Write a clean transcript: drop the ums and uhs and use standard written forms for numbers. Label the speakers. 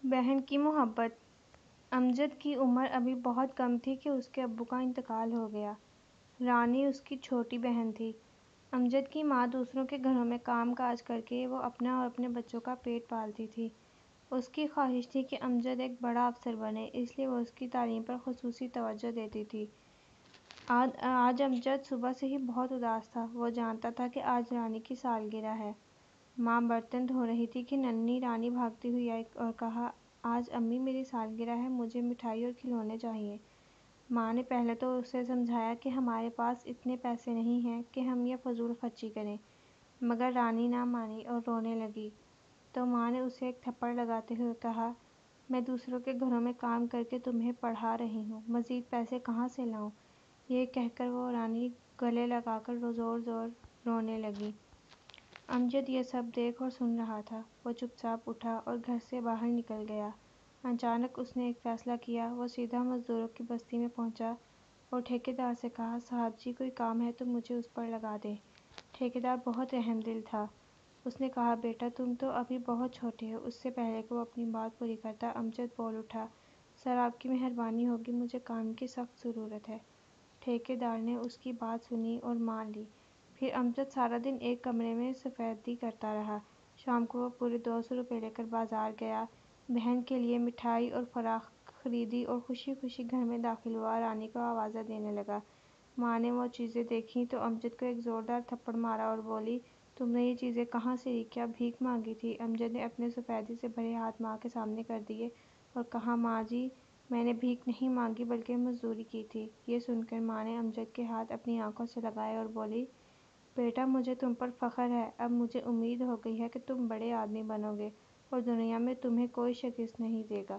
Speaker 1: بہن کی محبت۔ امجد کی عمر ابھی بہت کم تھی کہ اس کے ابو کا انتقال ہو گیا۔ رانی اس کی چھوٹی بہن تھی۔ امجد کی ماں دوسروں کے گھروں میں کام کاج کرکے وہ اپنا اور اپنے بچوں کا پیٹ پالتی تھی۔ اس کی خواہش تھی کہ امجد ایک بڑا افسر بنے، اس لیے وہ اس کی تعلیم پر خصوصی توجہ دیتی تھی۔ آج امجد صبح سے ہی بہت اداس تھا۔ وہ جانتا تھا کہ آج رانی کی سالگرہ ہے۔ ماں برتن دھو رہی تھی کہ ننھی رانی بھاگتی ہوئی آئی اور کہا، آج امی میری سالگرہ ہے، مجھے مٹھائی اور کھلونے چاہئیں۔ ماں نے پہلے تو اسے سمجھایا کہ ہمارے پاس اتنے پیسے نہیں ہیں کہ ہم یہ فضول خرچی کریں، مگر رانی نہ مانی اور رونے لگی۔ تو ماں نے اسے ایک تھپڑ لگاتے ہوئے کہا، میں دوسروں کے گھروں میں کام کرکے تمہیں پڑھا رہی ہوں، مزید پیسے کہاں سے لاؤں؟ یہ کہہ کر وہ رانی گلے لگا کر زور زور رونے لگی۔ امجد یہ سب دیکھ اور سن رہا تھا۔ وہ چپ چاپ اٹھا اور گھر سے باہر نکل گیا۔ اچانک اس نے ایک فیصلہ کیا۔ وہ سیدھا مزدوروں کی بستی میں پہنچا اور ٹھیکیدار سے کہا، صاحب جی کوئی کام ہے تو مجھے اس پر لگا دیں۔ ٹھیکیدار بہت رحم دل تھا۔ اس نے کہا، بیٹا تم تو ابھی بہت چھوٹے ہو۔ اس سے پہلے کہ وہ اپنی بات پوری کرتا امجد بول اٹھا، سر آپ کی مہربانی ہوگی، مجھے کام کی سخت ضرورت ہے۔ ٹھیکیدار نے اس کی بات سنی اور مان لی۔ پھر امجد سارا دن ایک کمرے میں سفیدی کرتا رہا۔ شام کو وہ پورے 200 روپے لے کر بازار گیا، بہن کے لیے مٹھائی اور فراخ خریدی اور خوشی خوشی گھر میں داخل ہوا۔ رانی کو آوازیں دینے لگا۔ ماں نے وہ چیزیں دیکھیں تو امجد کو ایک زوردار تھپڑ مارا اور بولی، تم نے یہ چیزیں کہاں سے لی؟ کیا بھیک مانگی تھی؟ امجد نے اپنے سفیدی سے بھرے ہاتھ ماں کے سامنے کر دیے اور کہا، ماں جی میں نے بھیک نہیں مانگی بلکہ مزدوری کی تھی۔ یہ سن کر ماں نے امجد کے ہاتھ اپنی آنکھوں سے لگائے اور بولی، بیٹا مجھے تم پر فخر ہے، اب مجھے امید ہو گئی ہے کہ تم بڑے آدمی بنو گے اور دنیا میں تمہیں کوئی شکست نہیں دے گا۔